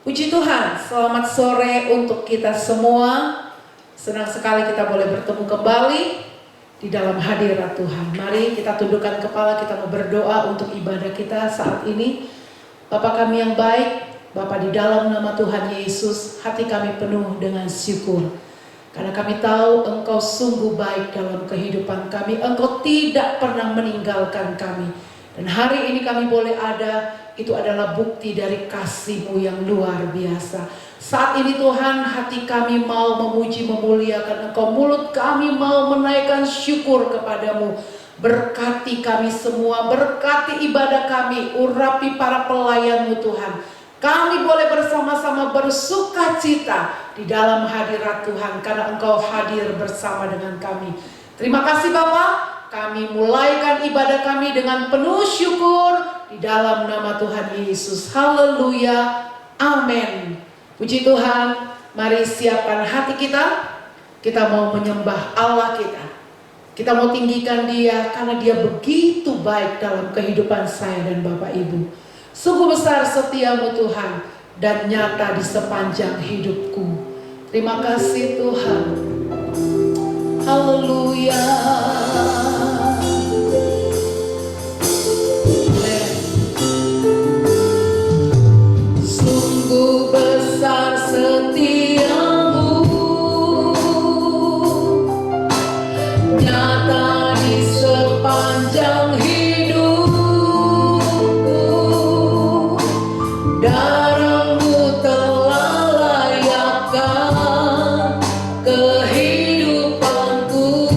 Puji Tuhan, selamat sore untuk kita semua. Senang sekali kita boleh bertemu kembali di dalam hadirat Tuhan. Mari kita tundukkan kepala, kita mau berdoa untuk ibadah kita saat ini. Bapa kami yang baik, Bapa, di dalam nama Tuhan Yesus, hati kami penuh dengan syukur. Karena kami tahu Engkau sungguh baik dalam kehidupan kami. Engkau tidak pernah meninggalkan kami. Dan hari ini kami boleh ada, itu adalah bukti dari kasih-Mu yang luar biasa. Saat ini Tuhan, hati kami mau memuji, memuliakan Engkau. Mulut kami mau menaikkan syukur kepadamu. Berkati kami semua, berkati ibadah kami, urapi para pelayan-Mu Tuhan. Kami boleh bersama-sama bersuka cita di dalam hadirat Tuhan, karena Engkau hadir bersama dengan kami. Terima kasih Bapa. Kami mulaikan ibadah kami dengan penuh syukur di dalam nama Tuhan Yesus. Haleluya. Amin. Puji Tuhan. Mari siapkan hati kita. Kita mau menyembah Allah kita. Kita mau tinggikan Dia karena Dia begitu baik dalam kehidupan saya dan Bapak Ibu. Sungguh besar setiamu Tuhan dan nyata di sepanjang hidupku. Terima kasih Tuhan. Haleluya. Sungguh besar setiamu, nyata di sepanjang hidupku. Darah-Mu telah layakkan kehidupanku.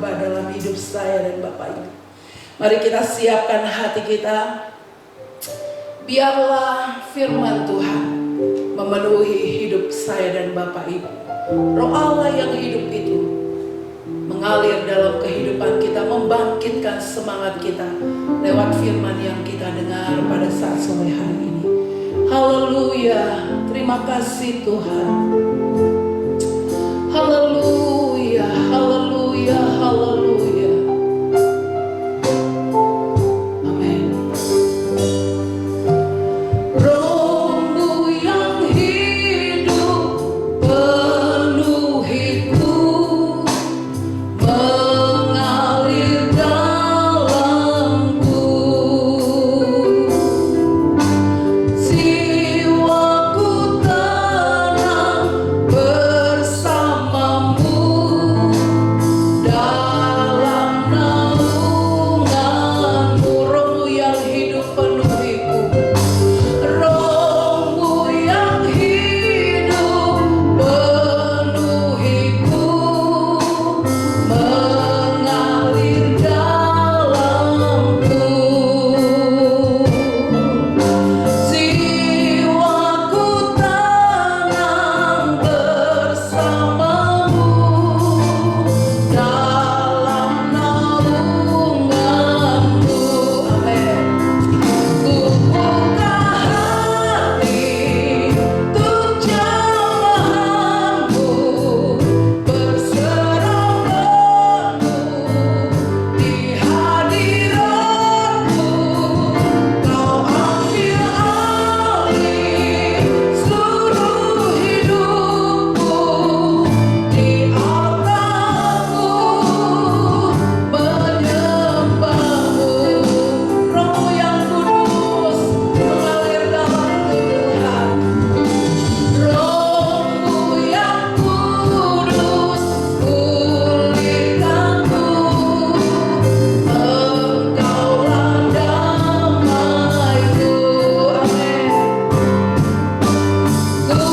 berubah dalam hidup saya dan Bapak Ibu. Mari kita siapkan hati kita. Biarlah firman Tuhan memenuhi hidup saya dan Bapak Ibu. Roh Allah yang hidup itu mengalir dalam kehidupan kita, membangkitkan semangat kita lewat firman yang kita dengar pada saat sore hari ini. Haleluya, terima kasih Tuhan. Haleluya, haleluya, haleluya. Amin. Roh-Mu yang hidup penuhiku, mengalir dalamku. Jiwaku tenang bersamamu dalam naunganmu. Roh-Mu yang hidup penuhiku, Roh-Mu yang hidup penuhiku, mengalir dalamku. Jiwaku tenang bersamamu dalam naunganmu. Amin. Ku buka hati untuk jamahanmu, berserah penuh di hadiratmu. Kau ambil alih seluruh hidupku, di altarmu menyembahmu. Roh yang kudus mengalir dalamku Tuhan. Roh-Mu yang kudus pulihkanku, Engkaulah damaiku. Amin. Ku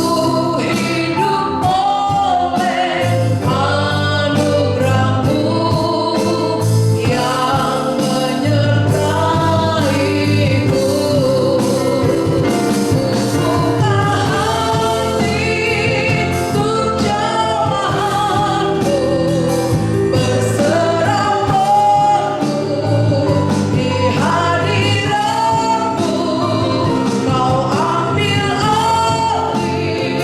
hidup oleh anugerah-Mu yang menyertaiku. Buka hati untuk jamahanmu, berserah penuh di hadiratmu. Kau ambil alih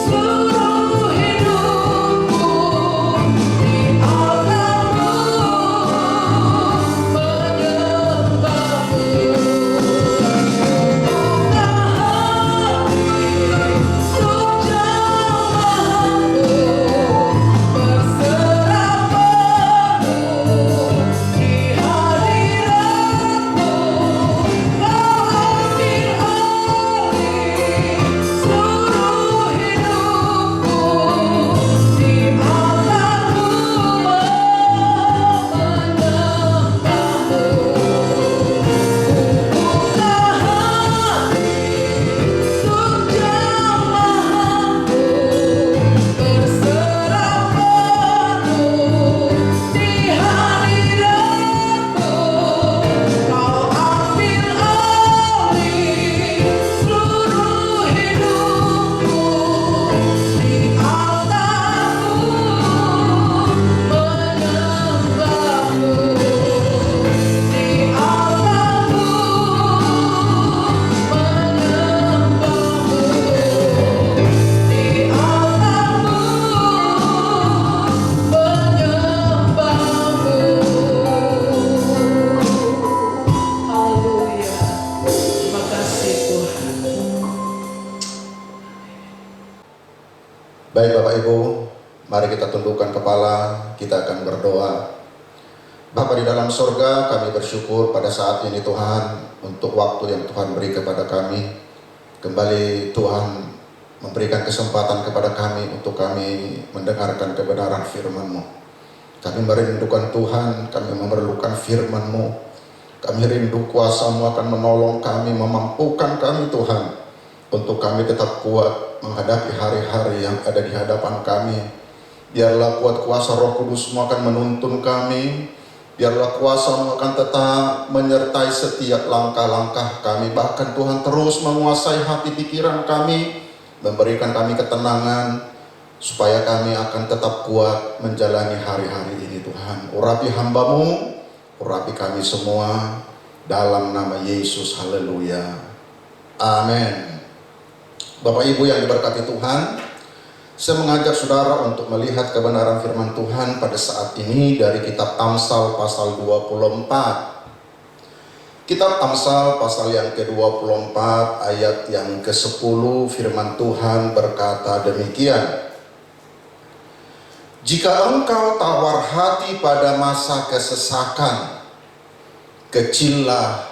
seluruh hidupku, di altarmu menyembahmu. Buka hati untuk jamahanmu, berserah penuh di hadiratmu. Kau ambil alih seluruh hidupku, di altarmu menyembahmu. Buka hati untuk jamahanmu, berserah penuh di hadiratmu. Kau ambil alih seluruh hidupku, di altarmu menyembahmu. Di altarmu menyembahmu. Di altarmu menyembahmu. Haleluya. Terima kasih Tuhan. Baik Bapak Ibu, mari kita tundukkan kepala, kita akan berdoa. Bapa di dalam sorga, kami bersyukur pada saat ini Tuhan untuk waktu yang Tuhan beri kepada kami. Kembali Tuhan memberikan kesempatan kepada kami untuk kami mendengarkan kebenaran firman-Mu. Kami merindukan Tuhan, kami memerlukan firman-Mu. Kami rindu kuasa-Mu akan menolong kami, memampukan kami Tuhan, untuk kami tetap kuat menghadapi hari-hari yang ada di hadapan kami. Biarlah kuat kuasa Roh Kudus-Mu akan menuntun kami. Biarlah kuasa-Mu akan tetap menyertai setiap langkah-langkah kami. Bahkan Tuhan terus menguasai hati pikiran kami, memberikan kami ketenangan, supaya kami akan tetap kuat menjalani hari-hari ini Tuhan. Urapi hamba-Mu, urapi kami semua, dalam nama Yesus, haleluya, amin. Bapak Ibu yang diberkati Tuhan, saya mengajak saudara untuk melihat kebenaran firman Tuhan pada saat ini dari kitab Amsal pasal 24. Kitab Amsal pasal yang ke-24 ayat yang ke-10, firman Tuhan berkata demikian. Jika engkau tawar hati pada masa kesesakan, kecillah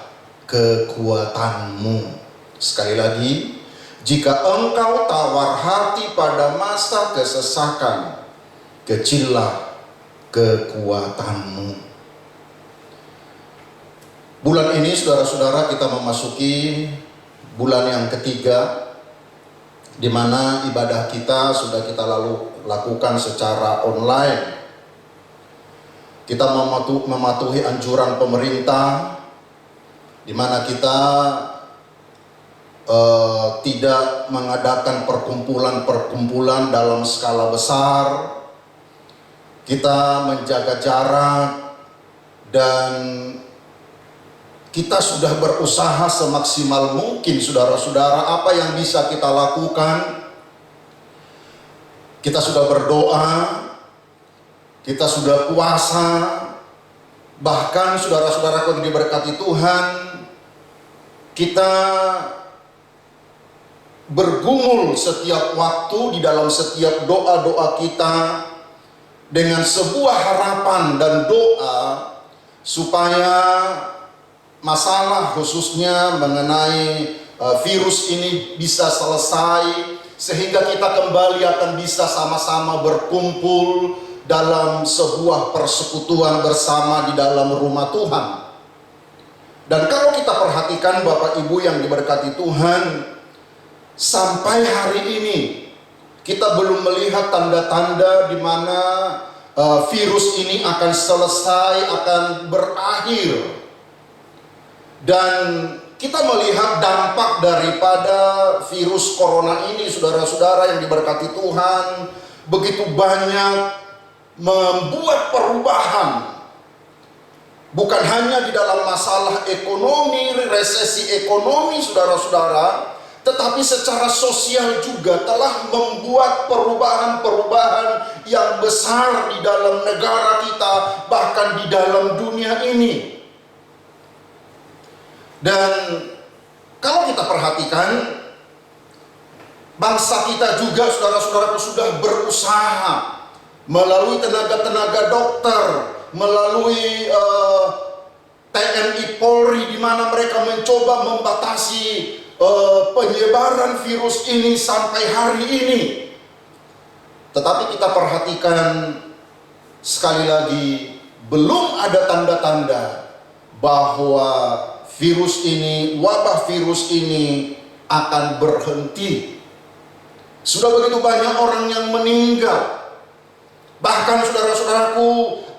kekuatanmu. Sekali lagi, jika engkau tawar hati pada masa kesesakan, kecillah kekuatanmu. Bulan ini saudara-saudara kita memasuki bulan yang ketiga, di mana ibadah kita sudah kita lakukan secara online. Kita mematuhi anjuran pemerintah, di mana kita tidak mengadakan perkumpulan-perkumpulan dalam skala besar. Kita menjaga jarak, dan kita sudah berusaha semaksimal mungkin saudara-saudara apa yang bisa kita lakukan. Kita sudah berdoa, kita sudah puasa, bahkan saudara-saudaraku yang diberkati Tuhan, kita bergumul setiap waktu di dalam setiap doa-doa kita dengan sebuah harapan dan doa supaya masalah khususnya mengenai virus ini bisa selesai, sehingga kita kembali akan bisa sama-sama berkumpul dalam sebuah persekutuan bersama di dalam rumah Tuhan. Dan kalau kita perhatikan Bapak Ibu yang diberkati Tuhan, sampai hari ini kita belum melihat tanda-tanda di mana virus ini akan selesai, akan berakhir. Dan kita melihat dampak daripada virus corona ini, saudara-saudara yang diberkati Tuhan, begitu banyak membuat perubahan. Bukan hanya di dalam masalah ekonomi, resesi ekonomi saudara-saudara, tetapi secara sosial juga telah membuat perubahan-perubahan yang besar di dalam negara kita, bahkan di dalam dunia ini. Dan kalau kita perhatikan, bangsa kita juga saudara-saudaraku sudah berusaha melalui tenaga-tenaga dokter, melalui TNI Polri, di mana mereka mencoba membatasi penyebaran virus ini sampai hari ini. Tetapi kita perhatikan sekali lagi, belum ada tanda-tanda bahwa virus ini, wabah virus ini akan berhenti. Sudah begitu banyak orang yang meninggal. Bahkan saudara-saudaraku,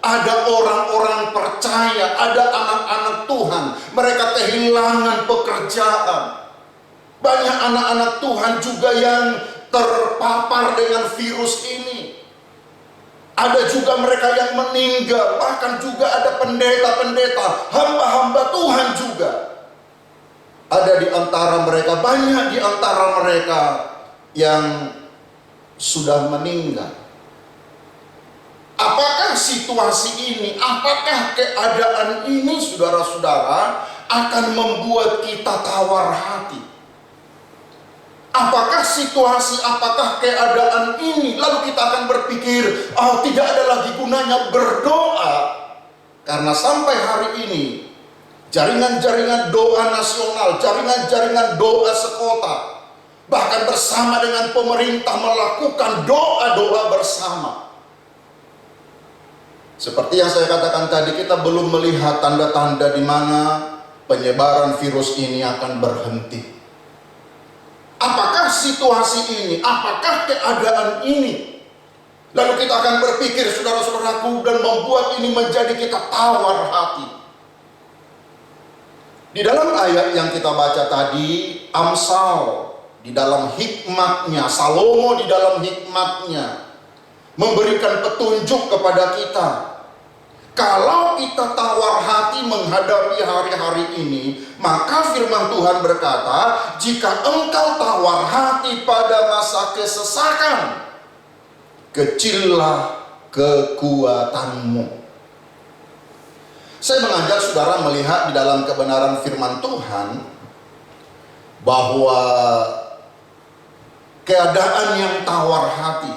ada orang-orang percaya, ada anak-anak Tuhan, mereka kehilangan pekerjaan. Banyak anak-anak Tuhan juga yang terpapar dengan virus ini. Ada juga mereka yang meninggal, bahkan juga ada pendeta-pendeta, hamba-hamba Tuhan juga. Ada di antara mereka, banyak di antara mereka yang sudah meninggal. Apakah situasi ini, apakah keadaan ini saudara-saudara akan membuat kita tawar hati? Apakah situasi, apakah keadaan ini, lalu kita akan berpikir, oh tidak ada lagi gunanya berdoa. Karena sampai hari ini, jaringan-jaringan doa nasional, jaringan-jaringan doa sekota, bahkan bersama dengan pemerintah melakukan doa-doa bersama. Seperti yang saya katakan tadi, kita belum melihat tanda-tanda di mana penyebaran virus ini akan berhenti. Apakah situasi ini, apakah keadaan ini Lalu kita akan berpikir, saudara-saudaraku, dan membuat ini menjadi kita tawar hati. Di dalam ayat yang kita baca tadi, Amsal di dalam hikmatnya, Salomo di dalam hikmatnya memberikan petunjuk kepada kita. Kalau kita tawar hati menghadapi hari-hari ini, maka firman Tuhan berkata, jika engkau tawar hati pada masa kesesakan, kecillah kekuatanmu. Saya mengajak saudara melihat di dalam kebenaran firman Tuhan bahwa keadaan yang tawar hati,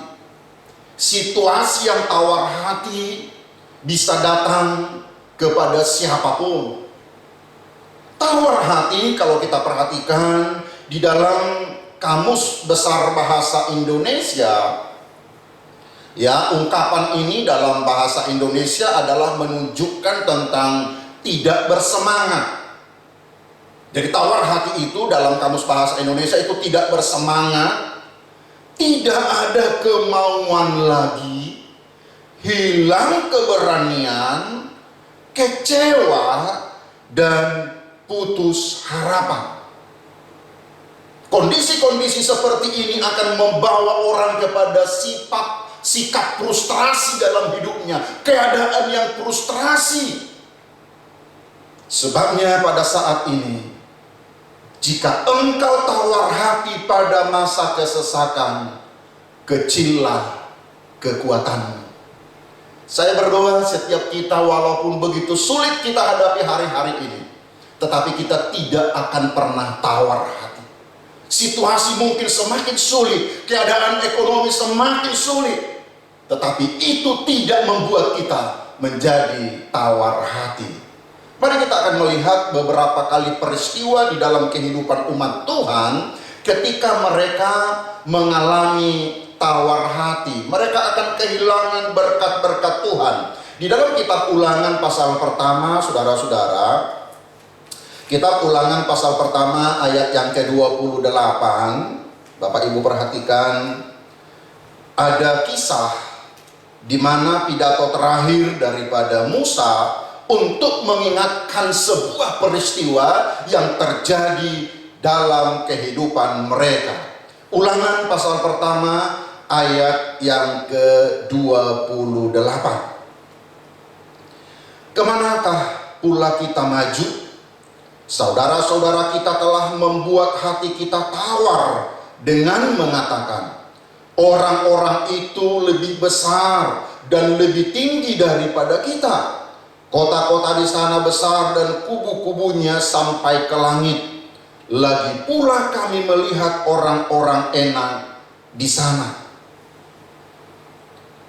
situasi yang tawar hati bisa datang kepada siapapun. Tawar hati kalau kita perhatikan di dalam Kamus Besar Bahasa Indonesia, ya, ungkapan ini dalam bahasa Indonesia adalah menunjukkan tentang tidak bersemangat. Jadi tawar hati itu dalam Kamus Bahasa Indonesia itu tidak bersemangat, tidak ada kemauan lagi, hilang keberanian, kecewa, dan putus harapan. Kondisi-kondisi seperti ini akan membawa orang kepada sikap frustrasi dalam hidupnya, keadaan yang frustrasi. Sebabnya pada saat ini, jika engkau tawar hati pada masa kesesakan, kecillah kekuatanmu. Saya berdoa setiap kita, walaupun begitu sulit kita hadapi hari-hari ini, tetapi kita tidak akan pernah tawar hati. Situasi mungkin semakin sulit, keadaan ekonomi semakin sulit, tetapi itu tidak membuat kita menjadi tawar hati. Mari kita akan melihat beberapa kali peristiwa di dalam kehidupan umat Tuhan ketika mereka mengalami tawar hati. Mereka akan kehilangan berkat-berkat Tuhan. Di dalam kitab Ulangan pasal pertama, saudara-saudara, kitab Ulangan pasal pertama ayat yang ke-28, Bapak Ibu perhatikan, ada kisah di mana pidato terakhir daripada Musa untuk mengingatkan sebuah peristiwa yang terjadi dalam kehidupan mereka. Ulangan pasal pertama ayat yang ke-28. Kemanakah pula kita maju? Saudara-saudara kita telah membuat hati kita tawar dengan mengatakan, orang-orang itu lebih besar dan lebih tinggi daripada kita. Kota-kota di sana besar dan kubu-kubunya sampai ke langit. Lagi pula kami melihat orang-orang enak di sana.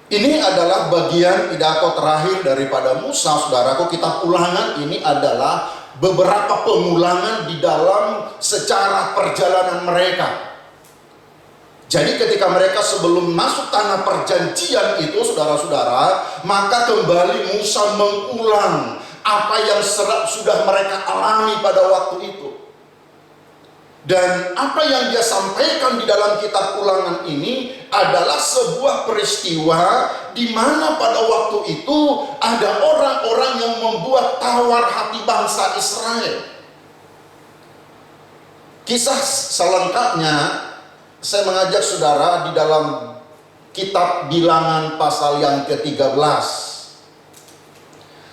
Ini adalah bagian pidato terakhir daripada Musa, saudaraku. Kitab Ulangan ini adalah beberapa pengulangan di dalam sejarah perjalanan mereka. Jadi ketika mereka sebelum masuk tanah perjanjian itu, saudara-saudara, maka kembali Musa mengulang apa yang sudah mereka alami pada waktu itu. Dan apa yang dia sampaikan di dalam kitab Ulangan ini adalah sebuah peristiwa di mana pada waktu itu ada orang-orang yang membuat tawar hati bangsa Israel. Kisah selengkapnya saya mengajak saudara di dalam kitab Bilangan pasal yang ke-13.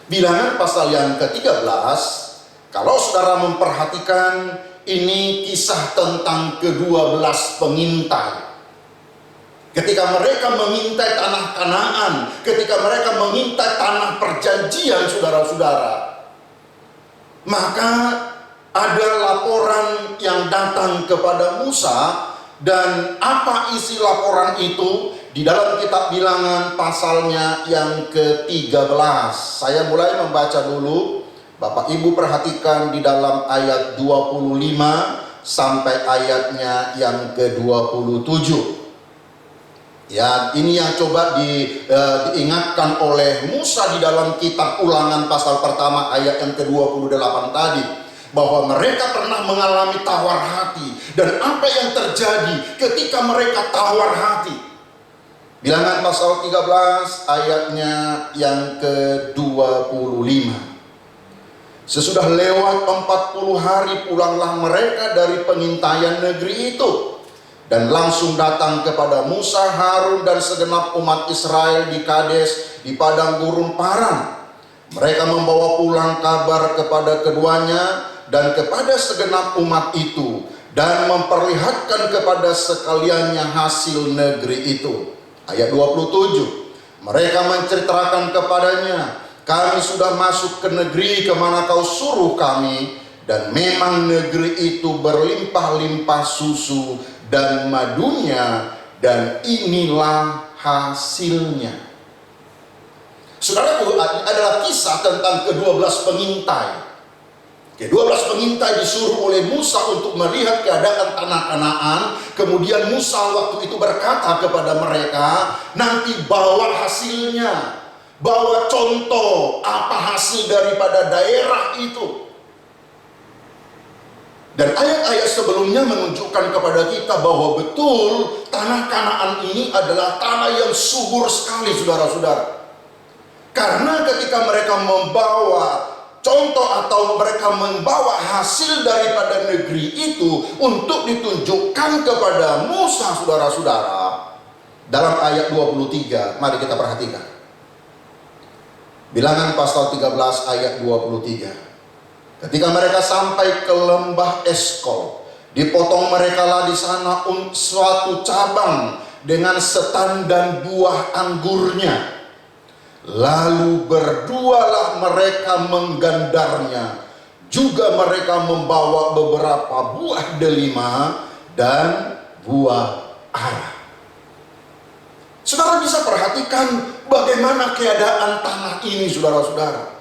Bilangan pasal yang ke-13, kalau saudara memperhatikan, ini kisah tentang ke-12 pengintai. Ketika mereka mengintai tanah Kanaan, ketika mereka mengintai tanah perjanjian, saudara-saudara, maka ada laporan yang datang kepada Musa. Dan apa isi laporan itu? Di dalam kitab Bilangan pasalnya yang ke-13. Saya mulai membaca dulu. Bapak Ibu perhatikan di dalam ayat 25 sampai ayatnya yang ke-27. Ya, ini yang coba diingatkan oleh Musa di dalam kitab Ulangan pasal pertama ayat yang ke-28 tadi, bahwa mereka pernah mengalami tawar hati. Dan apa yang terjadi ketika mereka tawar hati? Bilangan pasal 13 ayatnya yang ke-25. Sesudah lewat 40 hari pulanglah mereka dari pengintaian negeri itu, dan langsung datang kepada Musa, Harun dan segenap umat Israel di Kades di padang gurun Paran. Mereka membawa pulang kabar kepada keduanya dan kepada segenap umat itu, dan memperlihatkan kepada sekaliannya hasil negeri itu. Ayat 27, mereka menceritakan kepadanya, kami sudah masuk ke negeri kemana kau suruh kami, dan memang negeri itu berlimpah-limpah susu dan madunya, dan inilah hasilnya. Saudaraku, adalah kisah tentang ke-12 pengintai. Ke-12 pengintai disuruh oleh Musa untuk melihat keadaan tanah Kanaan. Kemudian Musa waktu itu berkata kepada mereka, nanti bawa hasilnya, bawa contoh apa hasil daripada daerah itu. Dan ayat-ayat sebelumnya menunjukkan kepada kita bahwa betul tanah Kanaan ini adalah tanah yang subur sekali, saudara-saudara. Karena ketika mereka membawa contoh atau mereka membawa hasil daripada negeri itu untuk ditunjukkan kepada Musa, saudara-saudara, dalam ayat 23, mari kita perhatikan. Bilangan pasal 13 ayat 23. Ketika mereka sampai ke lembah Eskol, dipotong merekalah di sana suatu cabang dengan setan dan buah anggurnya. Lalu berdualah mereka menggandarnya. Juga mereka membawa beberapa buah delima dan buah ara. Saudara bisa perhatikan bagaimana keadaan tanah ini, saudara-saudara.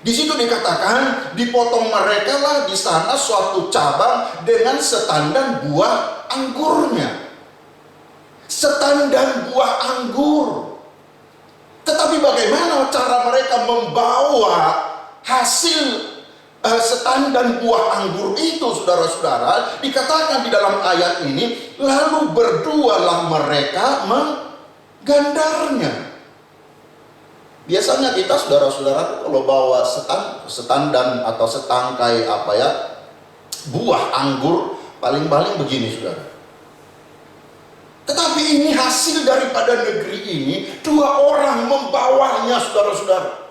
Di situ dikatakan dipotong mereka lah di sana suatu cabang dengan setan dan buah anggurnya. Setan dan buah anggur. Tetapi bagaimana cara mereka membawa hasil setan dan buah anggur itu, saudara-saudara? Dikatakan di dalam ayat ini, lalu berdualah mereka menggandarnya. Biasanya kita, saudara-saudara, kalau bawa setan dan atau setangkai buah anggur, paling-paling begini, saudara. Tetapi ini hasil daripada negeri ini, 2 orang membawanya, saudara-saudara.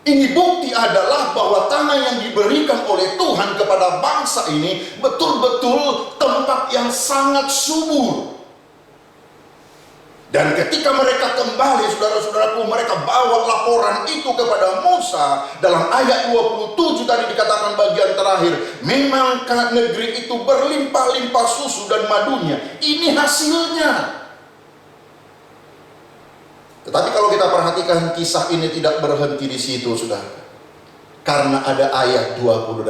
Ini bukti adalah bahwa tanah yang diberikan oleh Tuhan kepada bangsa ini betul-betul tempat yang sangat subur. Dan ketika mereka kembali, saudara-saudaraku, mereka bawa laporan itu kepada Musa. Dalam ayat 27 tadi dikatakan bagian terakhir, memang negeri itu berlimpah-limpah susu dan madunya. Ini hasilnya. Tetapi kalau kita perhatikan, kisah ini tidak berhenti di situ, saudara. Karena ada ayat 28.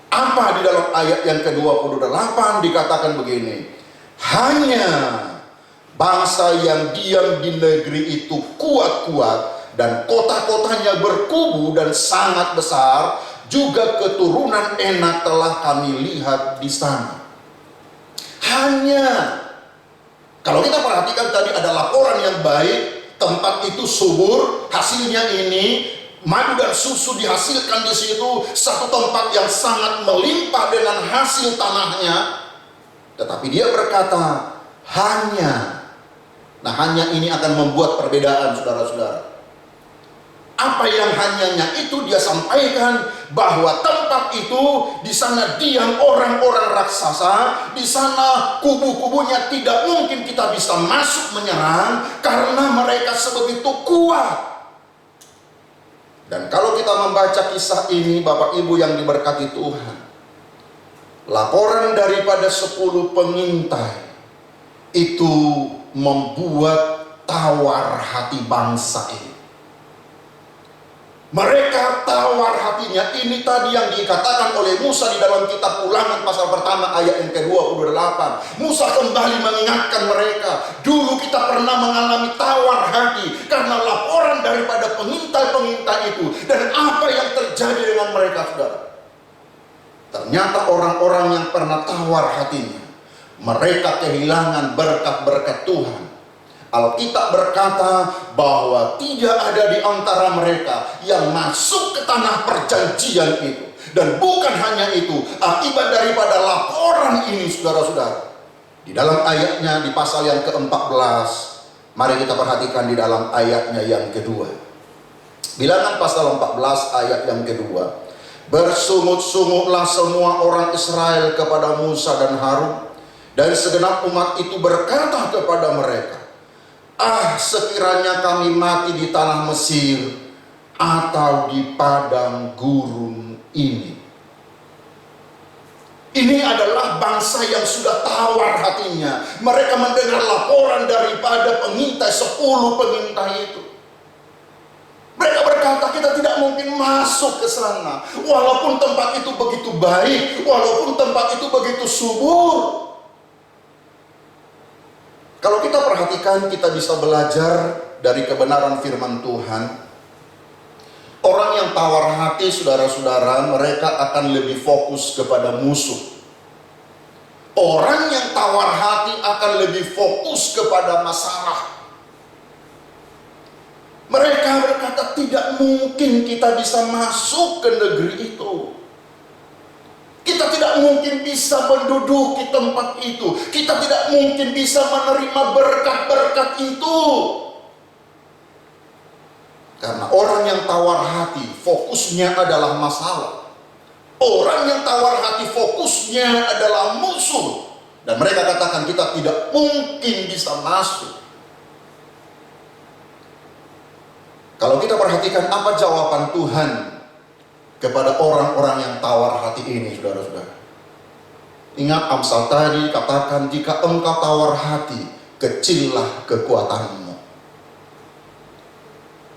Apa di dalam ayat yang ke-28 dikatakan begini, hanya bangsa yang diam di negeri itu kuat-kuat, dan kota-kotanya berkubu dan sangat besar, juga keturunan Enak telah kami lihat di sana. Hanya, kalau kita perhatikan tadi ada laporan yang baik, tempat itu subur, hasilnya ini, madu dan susu dihasilkan di situ, satu tempat yang sangat melimpah dengan hasil tanahnya. Tetapi dia berkata, hanya. Nah, hanya ini akan membuat perbedaan, saudara-saudara. Apa yang hanyanya itu dia sampaikan bahwa tempat itu di sana diam orang-orang raksasa, di sana kubu-kubunya tidak mungkin kita bisa masuk menyerang karena mereka sebegitu kuat. Dan kalau kita membaca kisah ini, Bapak Ibu yang diberkati Tuhan, laporan daripada 10 pengintai itu membuat tawar hati bangsa ini. Mereka tawar hatinya. Ini tadi yang dikatakan oleh Musa di dalam kitab Ulangan pasal pertama ayat yang ke-28. Musa kembali mengingatkan mereka, dulu kita pernah mengalami tawar hati karena laporan daripada pengintai-pengintai itu. Dan apa yang terjadi dengan mereka, saudara? Ternyata orang-orang yang pernah tawar hatinya Mereka kehilangan berkat-berkat Tuhan. Alkitab berkata bahwa tidak ada di antara mereka yang masuk ke tanah perjanjian itu. Dan bukan hanya itu, akibat daripada laporan ini, saudara-saudara, di dalam ayatnya di pasal yang ke-14, mari kita perhatikan di dalam ayatnya yang kedua. Bilangan pasal 14 ayat yang kedua. Bersungut-sungutlah semua orang Israel kepada Musa dan Harun, dan segenap umat itu berkata kepada mereka, sekiranya kami mati di tanah Mesir atau di padang gurun ini. Ini adalah bangsa yang sudah tawar hatinya. Mereka mendengar laporan daripada pengintai, 10 pengintai itu. Mereka berkata, kita tidak mungkin masuk ke sana. Walaupun tempat itu begitu baik, walaupun tempat itu begitu subur. Kalau kita perhatikan, kita bisa belajar dari kebenaran firman Tuhan. Orang yang tawar hati, saudara-saudara, mereka akan lebih fokus kepada musuh. Orang yang tawar hati akan lebih fokus kepada masalah. Mereka berkata, tidak mungkin kita bisa masuk ke negeri itu. Kita tidak mungkin bisa menduduki tempat itu. Kita tidak mungkin bisa menerima berkat-berkat itu. Karena orang yang tawar hati fokusnya adalah masalah. Orang yang tawar hati fokusnya adalah musuh. Dan mereka katakan kita tidak mungkin bisa masuk. Kalau kita perhatikan apa jawaban Tuhan kepada orang-orang yang tawar hati ini, saudara-saudara. Ingat Amsal tadi katakan, jika engkau tawar hati, kecillah kekuatanmu.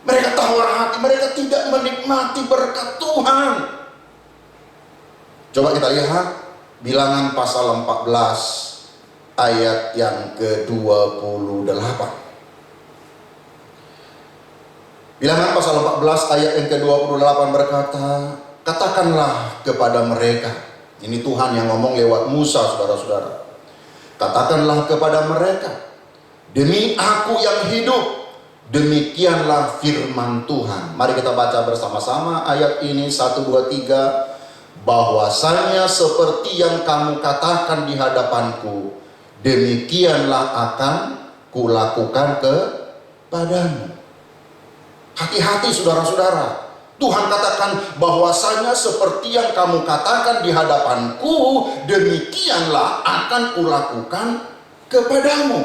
Mereka tawar hati, mereka tidak menikmati berkat Tuhan. Coba kita lihat Bilangan pasal 14 ayat yang ke-28. Bilangan pasal 14 ayat yang ke-28 berkata, katakanlah kepada mereka. Ini Tuhan yang ngomong lewat Musa, saudara-saudara. Katakanlah kepada mereka, demi aku yang hidup, demikianlah firman Tuhan. Mari kita baca bersama-sama ayat ini, 1, 2, 3. Bahwasanya seperti yang kamu katakan di hadapanku, demikianlah akan kulakukan kepadamu. Hati-hati saudara-saudara. Tuhan katakan bahwasanya seperti yang kamu katakan di hadapanku, demikianlah akan kulakukan kepadamu.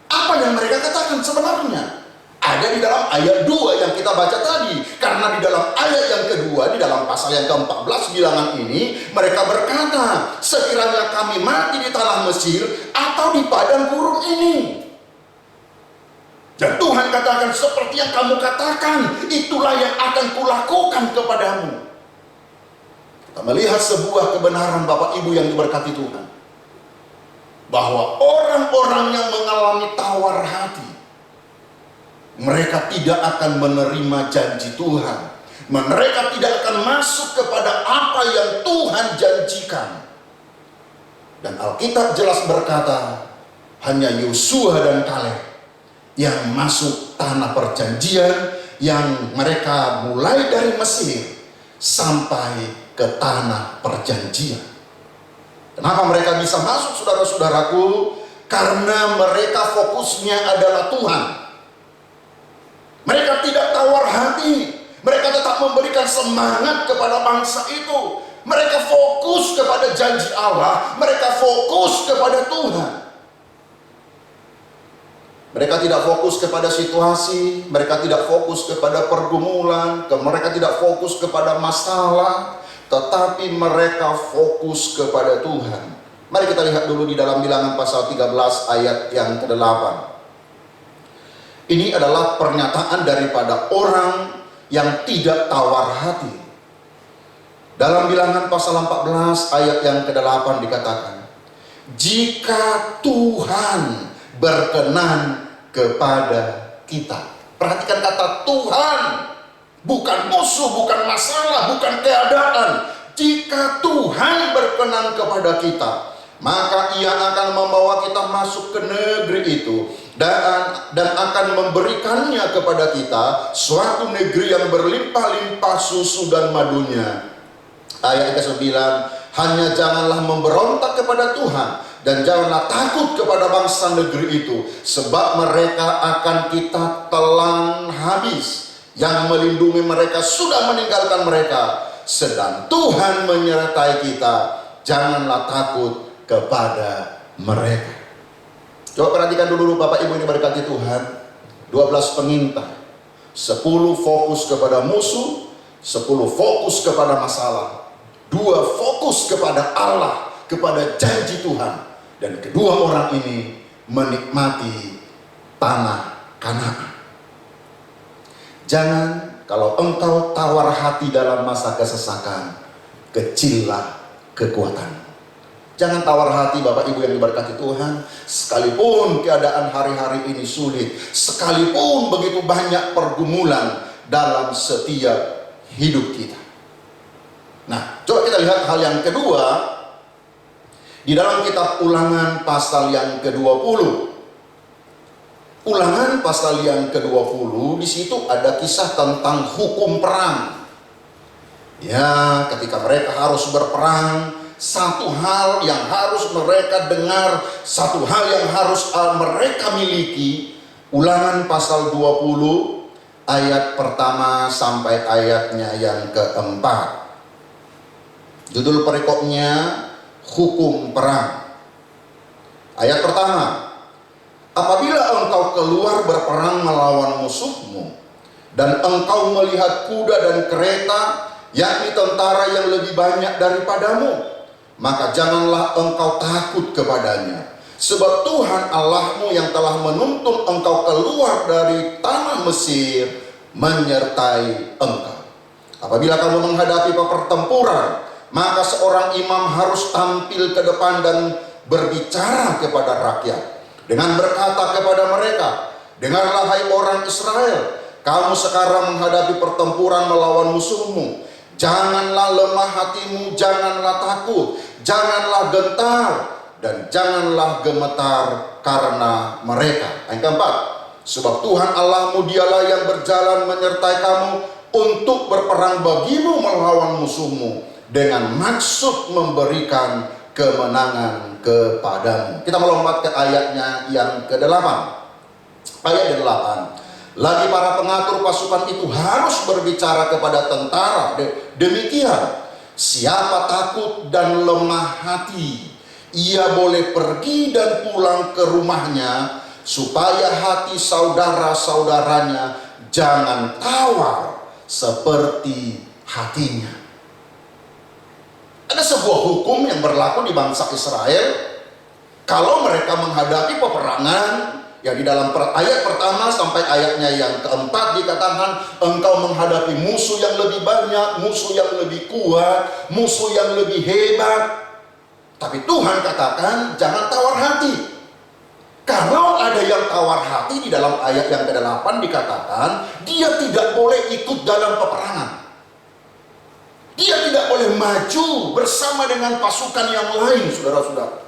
Apa yang mereka katakan sebenarnya? Ada di dalam ayat 2 yang kita baca tadi. Karena di dalam ayat yang kedua, di dalam pasal yang ke-14 bilangan ini, mereka berkata, sekiranya kami mati di tanah Mesir atau di padang gurun ini. Dan Tuhan katakan, seperti yang kamu katakan, itulah yang akan kulakukan kepadamu. Kita melihat sebuah kebenaran Bapak Ibu yang diberkati Tuhan. Bahwa orang-orang yang mengalami tawar hati, mereka tidak akan menerima janji Tuhan. Mereka tidak akan masuk kepada apa yang Tuhan janjikan. Dan Alkitab jelas berkata, hanya Yosua dan Kaleb yang masuk tanah perjanjian, yang mereka mulai dari Mesir sampai ke tanah perjanjian. Kenapa mereka bisa masuk, saudara-saudaraku? Karena mereka fokusnya adalah Tuhan. Mereka tidak tawar hati. Mereka tetap memberikan semangat kepada bangsa itu. Mereka fokus kepada janji Allah. Mereka fokus kepada Tuhan. Mereka tidak fokus kepada situasi. Mereka tidak fokus kepada pergumulan. Mereka tidak fokus kepada masalah. Tetapi mereka fokus kepada Tuhan. Mari kita lihat dulu di dalam Bilangan pasal 13 ayat yang ke-8. Ini adalah pernyataan daripada orang yang tidak tawar hati. Dalam Bilangan pasal 14 ayat yang ke-8 dikatakan, jika Tuhan berkenan kepada kita. Perhatikan kata Tuhan, bukan musuh, bukan masalah, bukan keadaan. Jika Tuhan berkenan kepada kita, maka Ia akan membawa kita masuk ke negeri itu dan akan memberikannya kepada kita, suatu negeri yang berlimpah-limpah susu dan madunya. Ayat ke-9, hanya janganlah memberontak kepada Tuhan dan janganlah takut kepada bangsa negeri itu, sebab mereka akan kita telan habis. Yang melindungi mereka sudah meninggalkan mereka, sedang Tuhan menyertai kita. Janganlah takut kepada mereka. Coba perhatikan dulu Bapak Ibu yang diberkati Tuhan. 12 pengintai, 10 fokus kepada musuh, 10 fokus kepada masalah, 2 fokus kepada Allah, kepada janji Tuhan. Dan kedua orang ini menikmati tanah Kanaan. Jangan, kalau engkau tawar hati dalam masa kesesakan, kecillah kekuatan. Jangan tawar hati Bapak Ibu yang diberkati Tuhan. Sekalipun keadaan hari-hari ini sulit, sekalipun begitu banyak pergumulan dalam setiap hidup kita. Nah, coba kita lihat hal yang kedua di dalam kitab Ulangan pasal yang ke-20. Ulangan pasal yang ke-20, di situ ada kisah tentang hukum perang. Ya, ketika mereka harus berperang, satu hal yang harus mereka dengar, satu hal yang harus mereka miliki. Ulangan pasal 20 ayat pertama sampai ayatnya yang keempat. Judul perikopnya hukum perang. Ayat pertama, apabila engkau keluar berperang melawan musuhmu, dan engkau melihat kuda dan kereta, yakni tentara yang lebih banyak daripadamu, maka janganlah engkau takut kepadanya. Sebab Tuhan Allahmu yang telah menuntun engkau keluar dari tanah Mesir menyertai engkau. Apabila kamu menghadapi pertempuran, maka seorang imam harus tampil ke depan dan berbicara kepada rakyat dengan berkata kepada mereka, dengarlah hai orang Israel, kamu sekarang menghadapi pertempuran melawan musuhmu. Janganlah lemah hatimu, janganlah takut, janganlah gentar, dan janganlah gemetar karena mereka. Yang keempat, sebab Tuhan Allahmu dialah yang berjalan menyertai kamu untuk berperang bagimu melawan musuhmu, dengan maksud memberikan kemenangan kepadamu. Kita melompat ke ayatnya yang ke-8. Ayat 8. Lagi para pengatur pasukan itu harus berbicara kepada tentara demikian, siapa takut dan lemah hati, ia boleh pergi dan pulang ke rumahnya, supaya hati saudara-saudaranya jangan tawar seperti hatinya. Ada sebuah hukum yang berlaku di bangsa Israel kalau mereka menghadapi peperangan. Ya, di dalam ayat pertama sampai ayatnya yang keempat dikatakan, engkau menghadapi musuh yang lebih banyak, musuh yang lebih kuat, musuh yang lebih hebat. Tapi Tuhan katakan jangan tawar hati. Kalau ada yang tawar hati, di dalam ayat yang ke-8 dikatakan dia tidak boleh ikut dalam peperangan. Dia tidak boleh maju bersama dengan pasukan yang lain, saudara-saudara.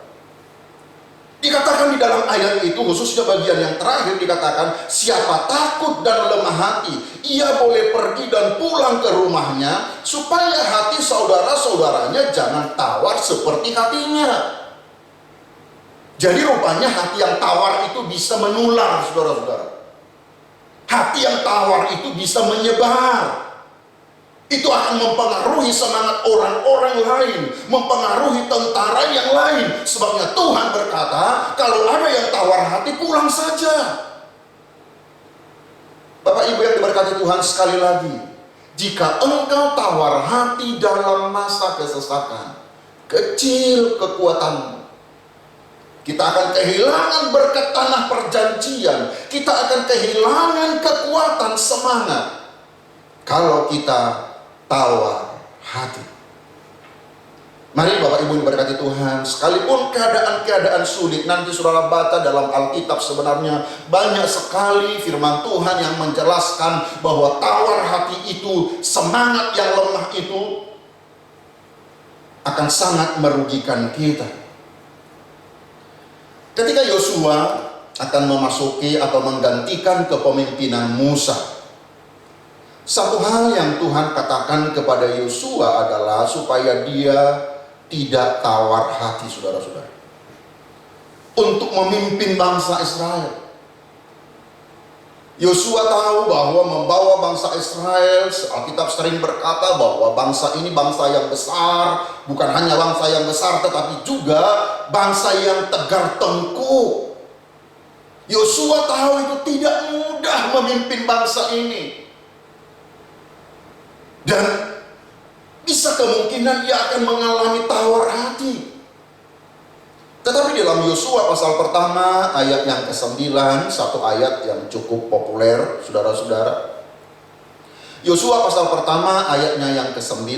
Dikatakan di dalam ayat itu, khususnya bagian yang terakhir dikatakan, siapa takut dan lemah hati, ia boleh pergi dan pulang ke rumahnya, supaya hati saudara-saudaranya jangan tawar seperti hatinya. Jadi rupanya hati yang tawar itu bisa menular, saudara-saudara. Hati yang tawar itu bisa menyebar. Itu akan mempengaruhi semangat orang-orang lain, mempengaruhi tentara yang lain. Sebabnya Tuhan berkata, kalau ada yang tawar hati, pulang saja. Bapak Ibu yang diberkati Tuhan, sekali lagi, jika engkau tawar hati dalam masa kesesakan, kecil kekuatanmu, kita akan kehilangan berkat tanah perjanjian, kita akan kehilangan kekuatan semangat kalau kita tawar hati. Mari Bapak Ibu diberkati Tuhan, sekalipun keadaan-keadaan sulit, nanti saudara baca dalam Alkitab sebenarnya banyak sekali firman Tuhan yang menjelaskan bahwa tawar hati itu, semangat yang lemah itu akan sangat merugikan kita. Ketika Yosua akan memasuki atau menggantikan kepemimpinan Musa, satu hal yang Tuhan katakan kepada Yosua adalah supaya dia tidak tawar hati, saudara-saudara, untuk memimpin bangsa Israel. Yosua tahu bahwa membawa bangsa Israel, Alkitab sering berkata bahwa bangsa ini bangsa yang besar, bukan hanya bangsa yang besar tetapi juga bangsa yang tegar tengkuk. Yosua tahu itu tidak mudah memimpin bangsa ini, dan bisa kemungkinan ia akan mengalami tawar hati. Tetapi dalam Yosua pasal pertama ayat yang ke-9, satu ayat yang cukup populer, saudara-saudara. Yosua pasal pertama ayatnya yang ke-9,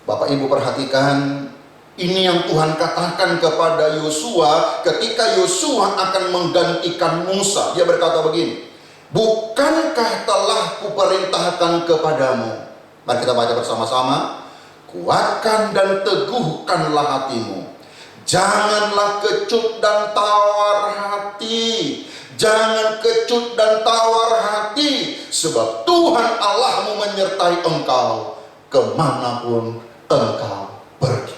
Bapak Ibu perhatikan, ini yang Tuhan katakan kepada Yosua ketika Yosua akan menggantikan Musa. Dia berkata begini, bukankah telah kuperintahkan kepadamu? Mari kita baca bersama-sama. Kuatkan dan teguhkanlah hatimu. Janganlah kecut dan tawar hati. Jangan kecut dan tawar hati, sebab Tuhan Allahmu menyertai engkau kemanapun engkau pergi.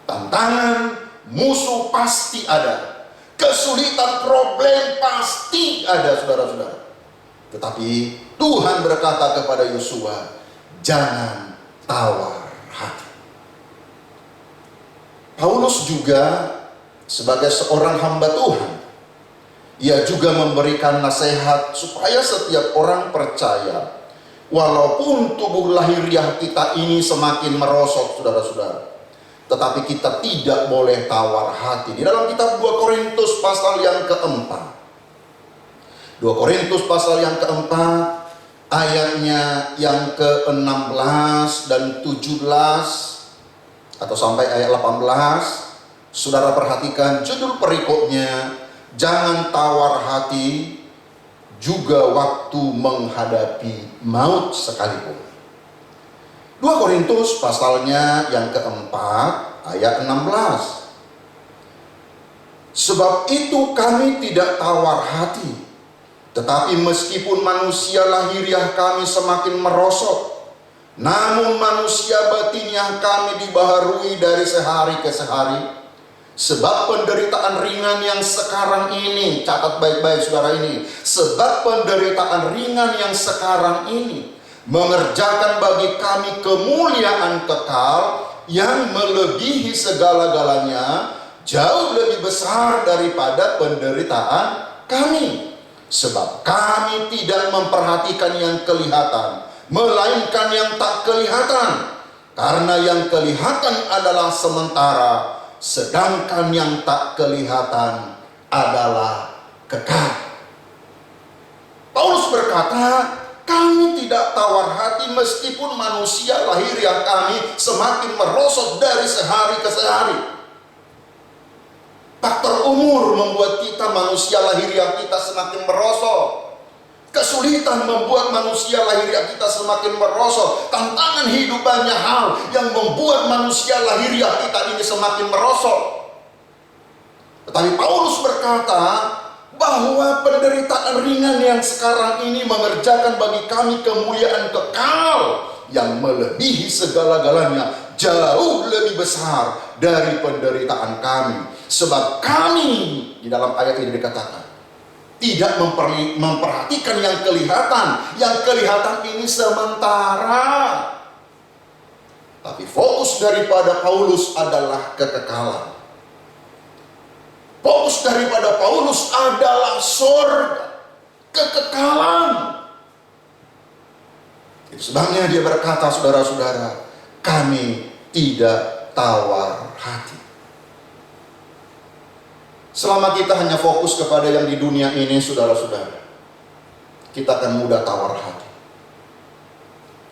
Tantangan, musuh pasti ada. Kesulitan, problem pasti ada, saudara-saudara. Tetapi Tuhan berkata kepada Yosua, jangan tawar hati. Paulus juga sebagai seorang hamba Tuhan, ia juga memberikan nasihat supaya setiap orang percaya, walaupun tubuh lahiriah kita ini semakin merosot, saudara-saudara, tetapi kita tidak boleh tawar hati. Di dalam kitab 2 Korintus pasal yang keempat, 2 Korintus pasal yang keempat, ayatnya yang ke-16 dan 17, atau sampai ayat 18, saudara perhatikan judul perikopnya, jangan tawar hati juga waktu menghadapi maut sekalipun. 2 Korintus pasalnya yang keempat ayat 16. Sebab itu kami tidak tawar hati, tetapi meskipun manusia lahiriah kami semakin merosot, namun manusia batiniah kami dibaharui dari sehari ke sehari. Sebab penderitaan ringan yang sekarang ini, catat baik-baik saudara ini, sebab penderitaan ringan yang sekarang ini mengerjakan bagi kami kemuliaan kekal yang melebihi segala-galanya, jauh lebih besar daripada penderitaan kami. Sebab kami tidak memperhatikan yang kelihatan, melainkan yang tak kelihatan. Karena yang kelihatan adalah sementara, sedangkan yang tak kelihatan adalah kekal. Paulus berkata, kami tidak tawar hati meskipun manusia lahiriah kami semakin merosot dari sehari ke sehari. Faktor umur membuat kita, manusia lahiriah kita, semakin merosot. Kesulitan membuat manusia lahiriah kita semakin merosot. Tantangan hidup banyak hal yang membuat manusia lahiriah kita ini semakin merosot. Tetapi Paulus berkata bahwa penderitaan ringan yang sekarang ini mengerjakan bagi kami kemuliaan kekal yang melebihi segala-galanya, jauh lebih besar dari penderitaan kami. Sebab kami, di dalam ayat ini dikatakan, tidak memperhatikan yang kelihatan. Yang kelihatan ini sementara. Tapi fokus daripada Paulus adalah kekekalan. Fokus daripada Paulus adalah surga, kekekalan. Itu sebabnya dia berkata, saudara-saudara, kami tidak tawar hati. Selama kita hanya fokus kepada yang di dunia ini, saudara-saudara, kita akan mudah tawar hati.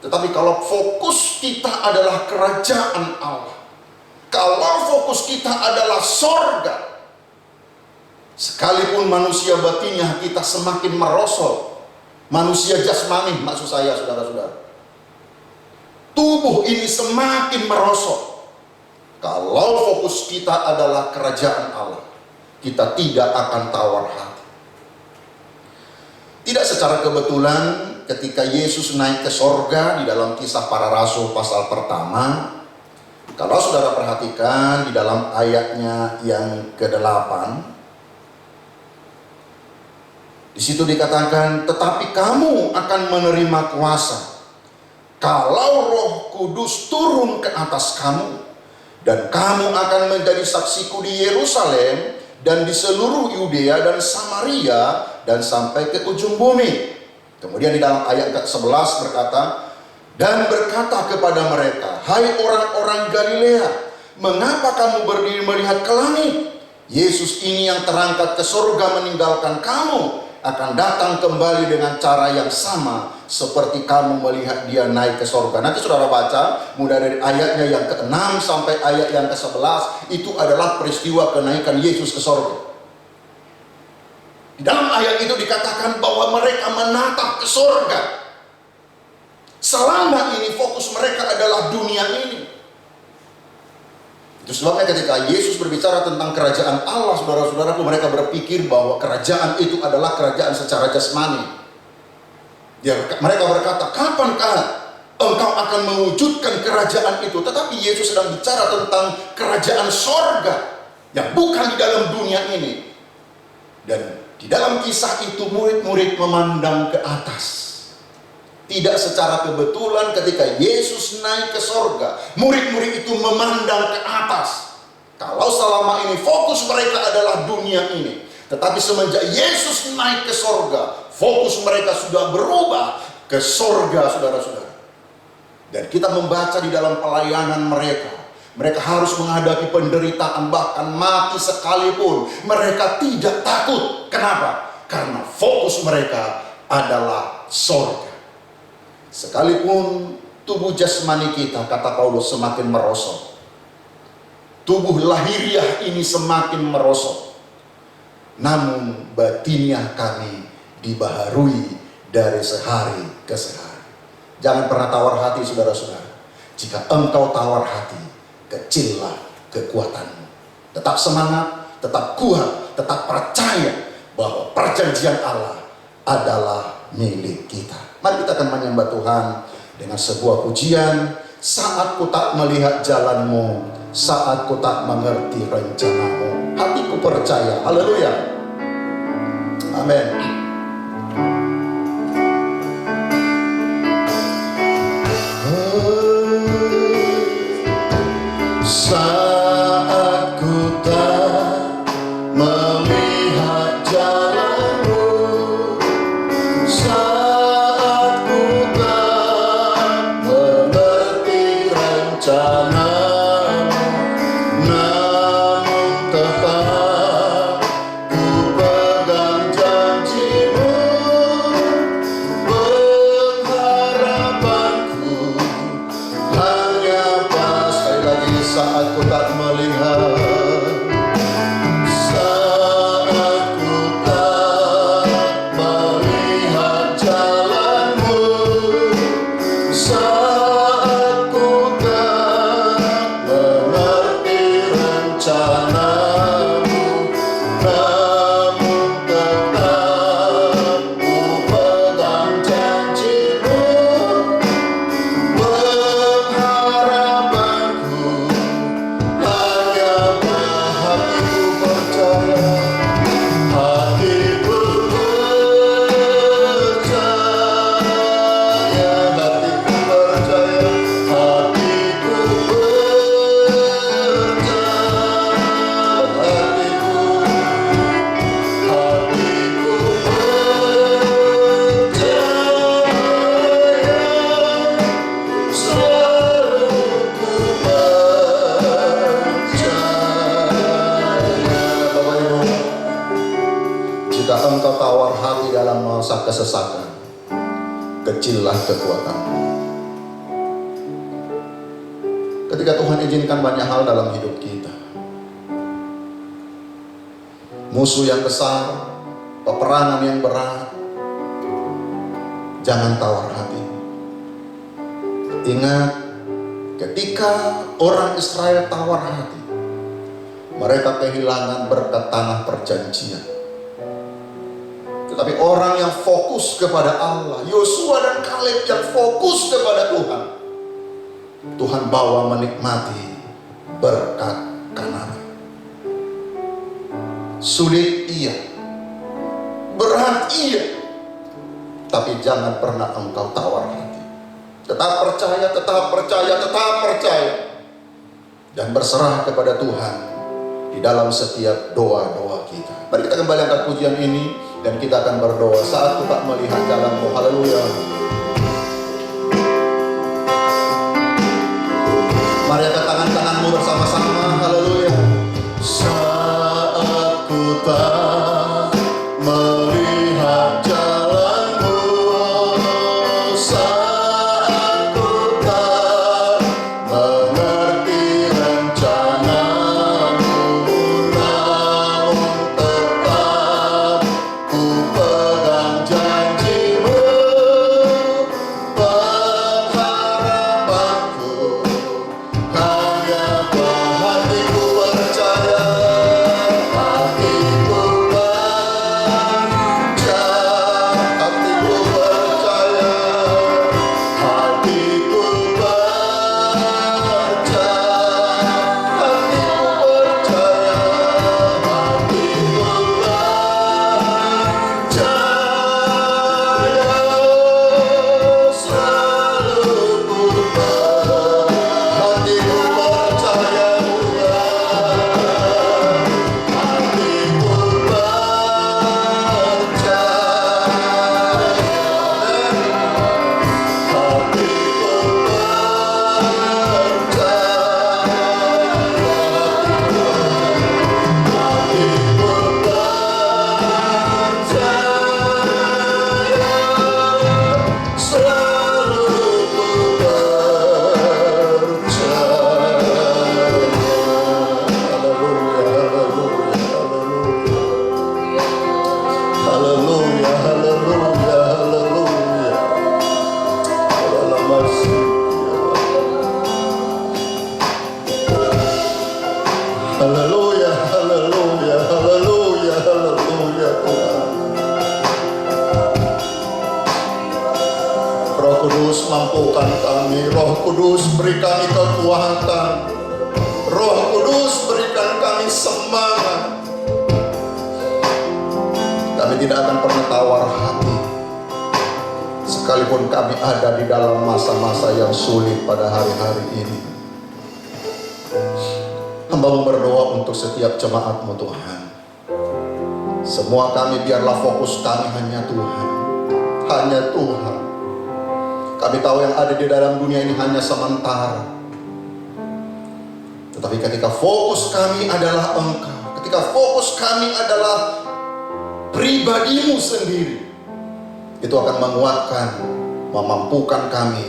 Tetapi kalau fokus kita adalah kerajaan Allah, kalau fokus kita adalah sorga, sekalipun manusia batinnya kita semakin merosot, manusia jasmani maksud saya, saudara-saudara, tubuh ini semakin merosot. Kalau fokus kita adalah kerajaan Allah, kita tidak akan tawar hati. Tidak secara kebetulan ketika Yesus naik ke sorga di dalam Kisah Para Rasul pasal pertama, kalau saudara perhatikan di dalam ayatnya yang ke-8, di situ dikatakan, tetapi kamu akan menerima kuasa kalau Roh Kudus turun ke atas kamu, dan kamu akan menjadi saksiku di Yerusalem dan di seluruh Yudea dan Samaria dan sampai ke ujung bumi. Kemudian di dalam ayat ke-11 berkata, dan berkata kepada mereka, hai orang-orang Galilea, mengapa kamu berdiri melihat ke langit? Yesus ini yang terangkat ke surga meninggalkan kamu akan datang kembali dengan cara yang sama seperti kamu melihat dia naik ke surga. Nanti saudara baca mulai dari ayatnya yang ke-6 sampai ayat yang ke-11, itu adalah peristiwa kenaikan Yesus ke surga. Di dalam ayat itu dikatakan bahwa mereka menatap ke surga. Selama ini fokus mereka adalah dunia ini. Itu sebabnya ketika Yesus berbicara tentang kerajaan Allah, saudara-saudaraku, mereka berpikir bahwa kerajaan itu adalah kerajaan secara jasmani. Mereka berkata, kapankah engkau akan mewujudkan kerajaan itu? Tetapi Yesus sedang bicara tentang kerajaan sorga yang bukan di dalam dunia ini. Dan di dalam kisah itu murid-murid memandang ke atas. Tidak secara kebetulan ketika Yesus naik ke sorga, murid-murid itu memandang ke atas. Kalau selama ini fokus mereka adalah dunia ini, tetapi semenjak Yesus naik ke sorga, fokus mereka sudah berubah ke sorga, saudara-saudara. Dan kita membaca di dalam pelayanan mereka harus menghadapi penderitaan, bahkan mati sekalipun mereka tidak takut. Kenapa? Karena fokus mereka adalah sorga. Sekalipun tubuh jasmani kita, kata Paulus, semakin merosot, tubuh lahiriah ini semakin merosot, namun batiniah kami dibaharui dari sehari ke sehari. Jangan pernah tawar hati, saudara-saudara. Jika engkau tawar hati, kecillah kekuatanmu. Tetap semangat, tetap kuat, tetap percaya bahwa perjanjian Allah adalah milik kita. Mari kita akan menyembah Tuhan dengan sebuah pujian. Saat ku tak melihat jalanmu, saat ku tak mengerti rencanamu, hatiku percaya. Haleluya. Amin. Saat ku tak melihat jalanmu, saat ku tak mengerti rencanamu, namun tetap ku pegang janjimu. Pengharapanku hanya pas. Sekali lagi, saat ku tak melihat, saat ku tak melihat jalanmu, saat ku tak mengerti rencanamu, namun tetap ku pegang janjimu. Pengharapanku hanya hatiku percaya, hatiku percaya, hatiku percaya, hatiku percaya, hatiku percaya, selalu ku percaya. Bapak Ibu, jika engkau tawar hati dalam masa kesesakan, kecillah kekuatanmu. Ketika Tuhan izinkan banyak hal dalam hidup kita, musuh yang besar, peperangan yang berat, jangan tawar hati. Ingat, Ketika orang Israel tawar hati, mereka kehilangan berkat tanah perjanjian. Tetapi orang yang fokus kepada Allah, Yosua dan Kaleb yang fokus kepada Tuhan, Tuhan bawa menikmati berkat Kanaan. Sulit iya, berat iya, tapi jangan pernah engkau tawar hati. Tetap percaya, tetap percaya, tetap percaya, dan berserah kepada Tuhan di dalam setiap doa-doa kita. Mari kita kembali angkat pujian ini dan kita akan berdoa saat kita melihat jalanmu. Haleluya. Mari angkat tangan-tanganmu bersama-sama. Haleluya. Saat ku tak melihat jalanmu, saat ku tak mengerti rencanamu, namun tetap ku pegang janjimu, pengharapanku hanya hatiku percaya, hatiku percaya, hatiku percaya, hatiku percaya, hatiku percaya, hatiku percaya, selalu ku hatiku percaya hatiku haleluya, haleluya, haleluya. Haleluya, haleluya, haleluya, haleluya Tuhan. Roh Kudus mampukan kami, Roh Kudus beri kami kekuatan, Roh Kudus berikan kami semangat. Kami tidak akan pernah tawar hati, sekalipun kami ada di dalam masa-masa yang sulit pada hari-hari ini. Hamba-Mu berdoa untuk setiap jemaat-Mu Tuhan. Semua kami biarlah fokus kami hanya Tuhan, hanya Tuhan. Kami tahu yang ada di dalam dunia ini hanya sementara. Tetapi ketika fokus kami adalah Engkau, ketika fokus kami adalah pribadi-Mu sendiri, itu akan menguatkan, memampukan kami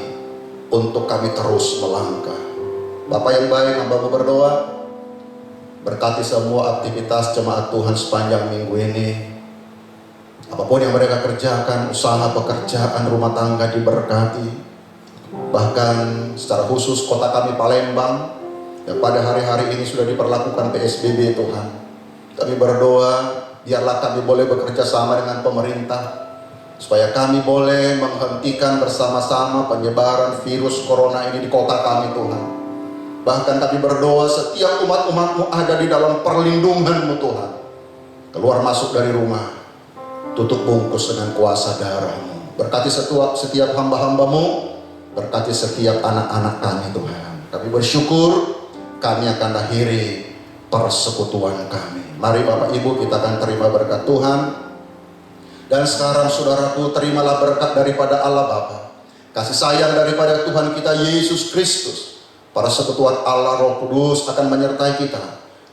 untuk kami terus melangkah. Bapa yang baik, hamba-Mu berdoa, berkati semua aktivitas jemaat Tuhan sepanjang minggu ini. Apapun yang mereka kerjakan, usaha, pekerjaan, rumah tangga diberkati. Bahkan secara khusus kota kami Palembang, yang pada hari-hari ini sudah diperlakukan PSBB Tuhan. Kami berdoa, biarlah kami boleh bekerja sama dengan pemerintah, supaya kami boleh menghentikan bersama-sama penyebaran virus corona ini di kota kami Tuhan. Bahkan kami berdoa setiap umat-umat-Mu ada di dalam perlindungan-Mu Tuhan. Keluar masuk dari rumah, tutup bungkus dengan kuasa darah-Mu. Berkati setiap hamba-hamba-Mu, berkati setiap anak-anak kami Tuhan. Kami bersyukur, kami akan akhiri persekutuan kami. Mari Bapak Ibu, kita akan terima berkat Tuhan. Dan sekarang saudaraku, terimalah berkat daripada Allah Bapa, kasih sayang daripada Tuhan kita Yesus Kristus, persekutuan Allah Roh Kudus akan menyertai kita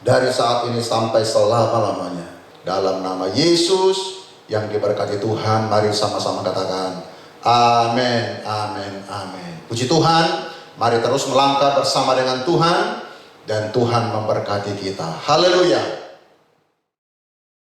dari saat ini sampai selama-lamanya. Dalam nama Yesus yang diberkati Tuhan, mari sama-sama katakan amin, amin, amin. Puji Tuhan, mari terus melangkah bersama dengan Tuhan, dan Tuhan memberkati kita. Haleluya.